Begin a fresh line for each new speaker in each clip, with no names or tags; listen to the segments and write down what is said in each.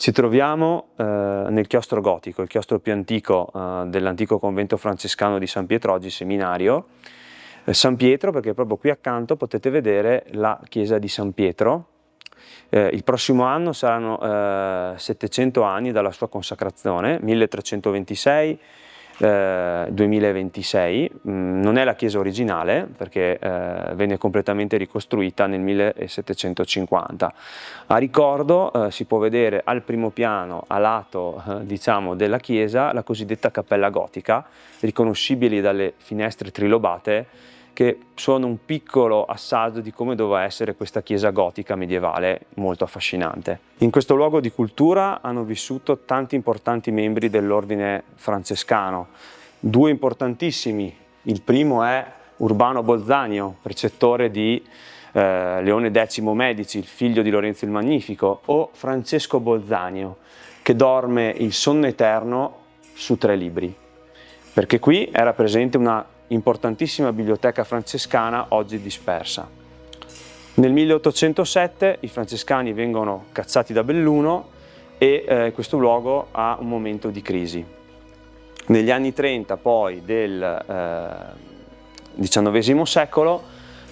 Ci troviamo nel chiostro gotico, il chiostro più antico dell'antico convento francescano di San Pietro, oggi seminario. San Pietro, perché proprio qui accanto potete vedere la chiesa di San Pietro. Il prossimo anno saranno 700 anni dalla sua consacrazione, 1326. 2026, non è la chiesa originale perché venne completamente ricostruita nel 1750. A ricordo si può vedere al primo piano, a lato diciamo della chiesa, la cosiddetta cappella gotica, riconoscibili dalle finestre trilobate, che sono un piccolo assaggio di come doveva essere questa chiesa gotica medievale, molto affascinante. In questo luogo di cultura hanno vissuto tanti importanti membri dell'ordine francescano, due importantissimi. Il primo è Urbano Bolzanio, precettore di Leone X Medici, il figlio di Lorenzo il Magnifico, o Francesco Bolzanio, che dorme il sonno eterno su 3 libri, perché qui era presente una importantissima biblioteca francescana oggi dispersa. Nel 1807 i francescani vengono cacciati da Belluno e questo luogo ha un momento di crisi. Negli anni 30 poi del XIX secolo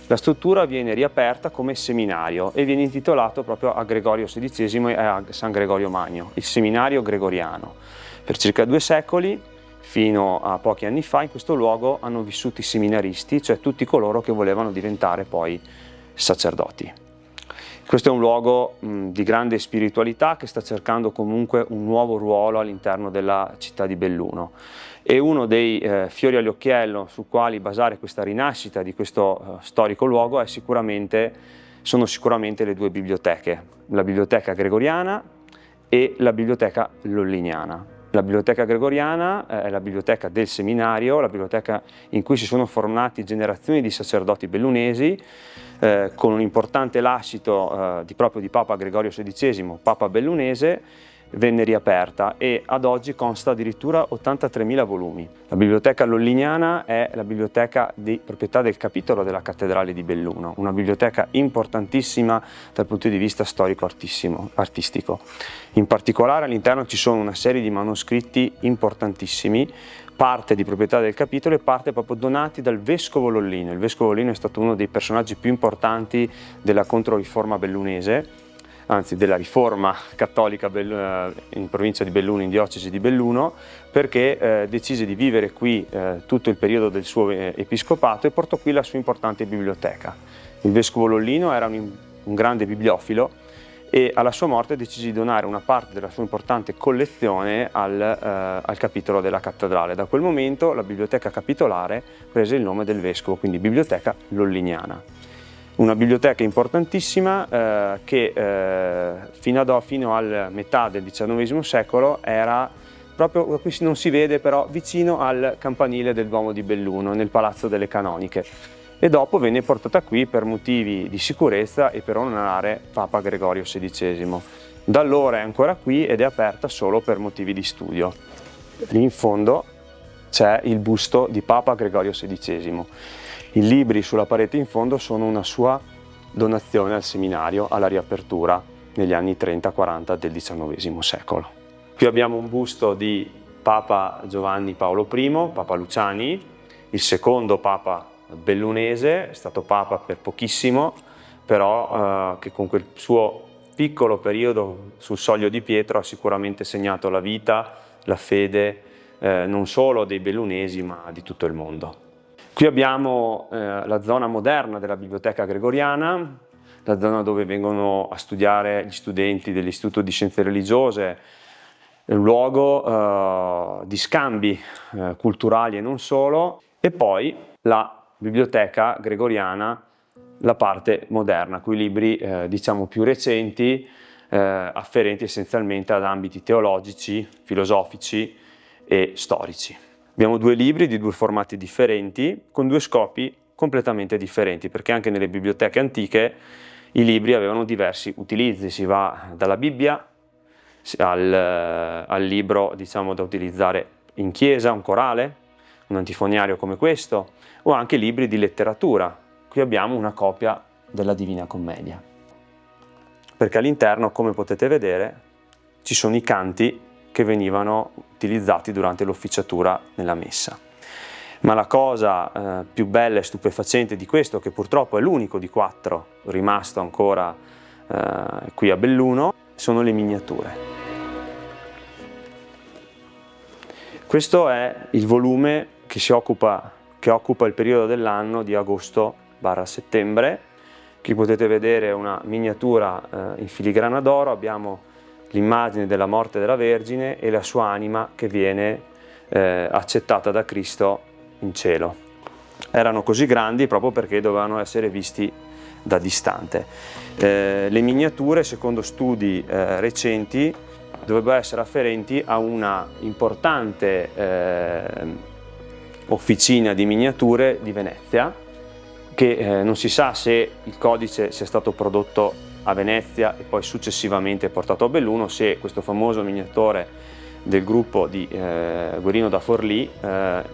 la struttura viene riaperta come seminario e viene intitolato proprio a Gregorio XVI e a San Gregorio Magno, il seminario gregoriano. Per circa 2 secoli, fino a pochi anni fa, in questo luogo hanno vissuto i seminaristi, cioè tutti coloro che volevano diventare poi sacerdoti. Questo è un luogo di grande spiritualità che sta cercando comunque un nuovo ruolo all'interno della città di Belluno. E uno dei fiori all'occhiello su quali basare questa rinascita di questo storico luogo sono sicuramente le 2 biblioteche, la biblioteca gregoriana e la biblioteca lolliniana. La biblioteca gregoriana è la biblioteca del seminario, la biblioteca in cui si sono formati generazioni di sacerdoti bellunesi, con un importante lascito proprio di Papa Gregorio XVI, Papa bellunese, venne riaperta e ad oggi consta addirittura 83.000 volumi. La biblioteca lolliniana è la biblioteca di proprietà del capitolo della cattedrale di Belluno, una biblioteca importantissima dal punto di vista storico-artistico. In particolare all'interno ci sono una serie di manoscritti importantissimi, parte di proprietà del capitolo e parte proprio donati dal vescovo Lollino. Il vescovo Lollino è stato uno dei personaggi più importanti della controriforma bellunese, anzi della riforma cattolica in provincia di Belluno, in diocesi di Belluno, perché decise di vivere qui tutto il periodo del suo episcopato e portò qui la sua importante biblioteca. Il vescovo Lollino era un grande bibliofilo e alla sua morte decise di donare una parte della sua importante collezione al capitolo della cattedrale. Da quel momento la biblioteca capitolare prese il nome del vescovo, quindi Biblioteca Lolliniana. Una biblioteca importantissima che fino alla metà del XIX secolo era proprio, qui non si vede però, vicino al campanile del Duomo di Belluno, nel Palazzo delle Canoniche. E dopo venne portata qui per motivi di sicurezza e per onorare Papa Gregorio XVI. Da allora è ancora qui ed è aperta solo per motivi di studio. Lì in fondo c'è il busto di Papa Gregorio XVI. I libri sulla parete in fondo sono una sua donazione al seminario alla riapertura negli anni 30-40 del XIX secolo. Qui abbiamo un busto di Papa Giovanni Paolo I, Papa Luciani, il secondo Papa bellunese, è stato Papa per pochissimo, però che con quel suo piccolo periodo sul Soglio di Pietro ha sicuramente segnato la vita, la fede non solo dei bellunesi ma di tutto il mondo. Qui abbiamo la zona moderna della biblioteca gregoriana, la zona dove vengono a studiare gli studenti dell'Istituto di Scienze Religiose, un luogo di scambi culturali e non solo, e poi la biblioteca gregoriana, la parte moderna, con i libri diciamo più recenti, afferenti essenzialmente ad ambiti teologici, filosofici e storici. Abbiamo 2 libri di 2 formati differenti, con 2 scopi completamente differenti, perché anche nelle biblioteche antiche i libri avevano diversi utilizzi. Si va dalla Bibbia al libro diciamo da utilizzare in chiesa, un corale, un antifoniario come questo, o anche libri di letteratura. Qui abbiamo una copia della Divina Commedia, perché all'interno, come potete vedere, ci sono i canti che venivano utilizzati durante l'officiatura nella messa. Ma la cosa più bella e stupefacente di questo, che purtroppo è l'unico di 4 rimasto ancora qui a Belluno, sono le miniature. Questo è il volume che occupa il periodo dell'anno di agosto/settembre. Qui potete vedere una miniatura in filigrana d'oro, abbiamo l'immagine della morte della Vergine e la sua anima che viene accettata da Cristo in cielo. Erano così grandi proprio perché dovevano essere visti da distante. Le miniature, secondo studi recenti, dovrebbero essere afferenti a una importante officina di miniature di Venezia, che non si sa se il codice sia stato prodotto a Venezia e poi successivamente portato a Belluno, se questo famoso miniatore del gruppo di Guerino da Forlì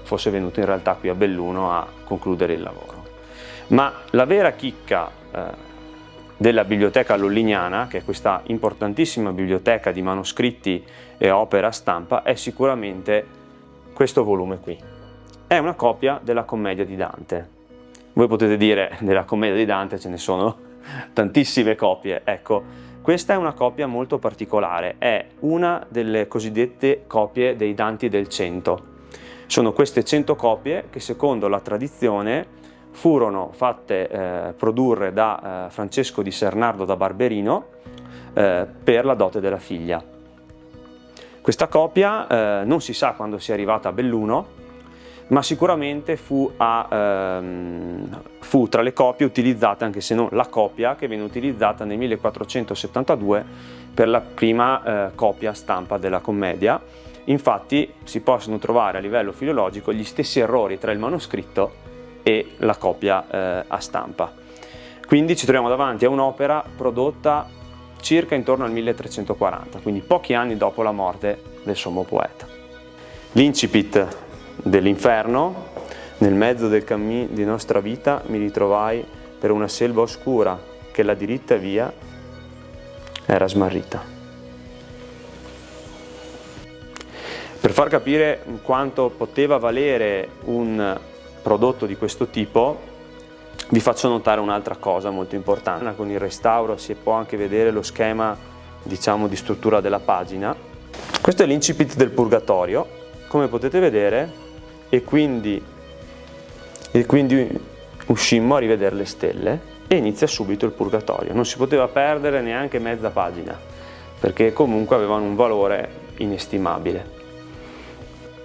fosse venuto in realtà qui a Belluno a concludere il lavoro. Ma la vera chicca della Biblioteca Lollignana, che è questa importantissima biblioteca di manoscritti e opere a stampa, è sicuramente questo volume qui. È una copia della Commedia di Dante. Voi potete dire, della Commedia di Dante ce ne sono tantissime copie. Ecco, questa è una copia molto particolare, è una delle cosiddette copie dei Danti del Cento. Sono queste 100 copie che, secondo la tradizione, furono fatte produrre da Francesco di Sernardo da Barberino per la dote della figlia. Questa copia non si sa quando sia arrivata a Belluno, ma sicuramente fu tra le copie utilizzate, anche se non la copia che viene utilizzata nel 1472 per la prima copia stampa della Commedia. Infatti si possono trovare a livello filologico gli stessi errori tra il manoscritto e la copia a stampa. Quindi ci troviamo davanti a un'opera prodotta circa intorno al 1340, quindi pochi anni dopo la morte del sommo poeta. L'incipit dell'inferno: nel mezzo del cammin di nostra vita mi ritrovai per una selva oscura che la diritta via era smarrita. Per far capire quanto poteva valere un prodotto di questo tipo, vi faccio notare un'altra cosa molto importante. Con il restauro si può anche vedere lo schema, diciamo, di struttura della pagina. Questo è l'incipit del Purgatorio, come potete vedere, e quindi uscimmo a rivedere le stelle e inizia subito il Purgatorio. Non si poteva perdere neanche mezza pagina, perché comunque avevano un valore inestimabile.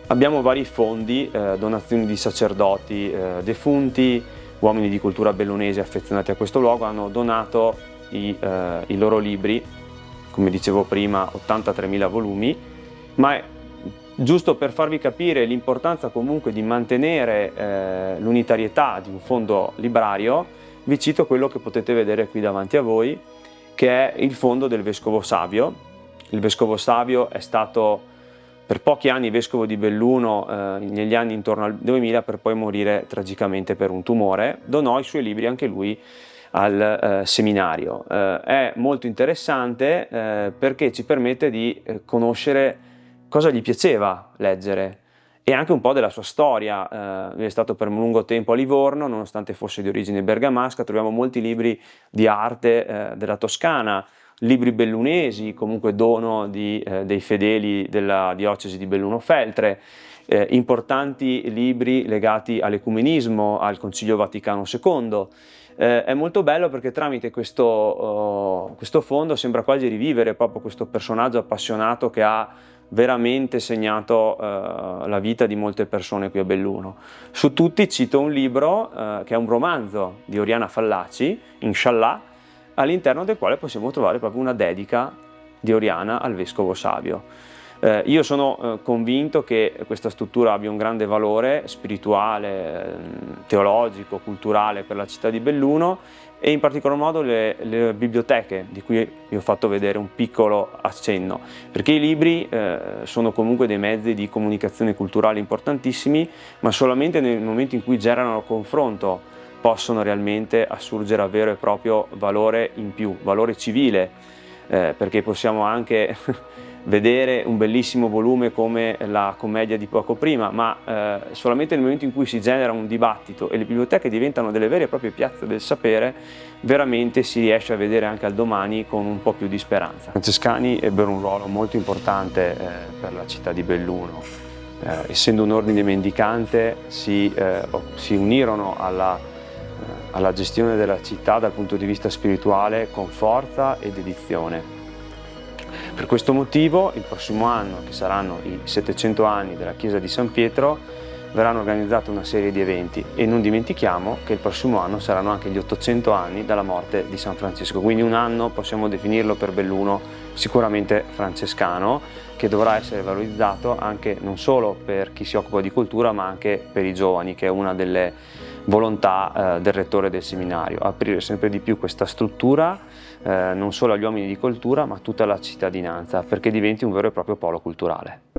Abbiamo vari fondi, donazioni di sacerdoti defunti, uomini di cultura bellunesi affezionati a questo luogo hanno donato i loro libri, come dicevo prima, 83.000 volumi, ma è giusto per farvi capire l'importanza comunque di mantenere l'unitarietà di un fondo librario. Vi cito quello che potete vedere qui davanti a voi, che è il fondo del Vescovo Savio. Il Vescovo Savio è stato per pochi anni vescovo di Belluno negli anni intorno al 2000, per poi morire tragicamente per un tumore. Donò i suoi libri anche lui al seminario. È molto interessante perché ci permette di conoscere cosa gli piaceva leggere e anche un po' della sua storia. È stato per un lungo tempo a Livorno, nonostante fosse di origine bergamasca. Troviamo molti libri di arte della Toscana, libri bellunesi, comunque dono dei fedeli della diocesi di Belluno-Feltre, importanti libri legati all'ecumenismo, al Concilio Vaticano II. È molto bello perché tramite questo fondo sembra quasi rivivere proprio questo personaggio appassionato che ha veramente segnato la vita di molte persone qui a Belluno. Su tutti cito un libro che è un romanzo di Oriana Fallaci, Inshallah, all'interno del quale possiamo trovare proprio una dedica di Oriana al Vescovo Savio. Io sono convinto che questa struttura abbia un grande valore spirituale, teologico, culturale per la città di Belluno, e in particolar modo le biblioteche, di cui vi ho fatto vedere un piccolo accenno, perché i libri sono comunque dei mezzi di comunicazione culturale importantissimi, ma solamente nel momento in cui generano confronto possono realmente assurgere a vero e proprio valore in più, valore civile, perché possiamo anche vedere un bellissimo volume come la commedia di poco prima, ma solamente nel momento in cui si genera un dibattito e le biblioteche diventano delle vere e proprie piazze del sapere, veramente si riesce a vedere anche al domani con un po' più di speranza. I francescani ebbero un ruolo molto importante per la città di Belluno. Essendo un ordine mendicante si unirono alla gestione della città dal punto di vista spirituale con forza e dedizione. Per questo motivo il prossimo anno, che saranno i 700 anni della chiesa di San Pietro, verranno organizzate una serie di eventi e non dimentichiamo che il prossimo anno saranno anche gli 800 anni dalla morte di San Francesco, quindi un anno possiamo definirlo per Belluno sicuramente francescano, che dovrà essere valorizzato anche non solo per chi si occupa di cultura ma anche per i giovani, che è una delle volontà del rettore del seminario, aprire sempre di più questa struttura non solo agli uomini di cultura ma a tutta la cittadinanza, perché diventi un vero e proprio polo culturale.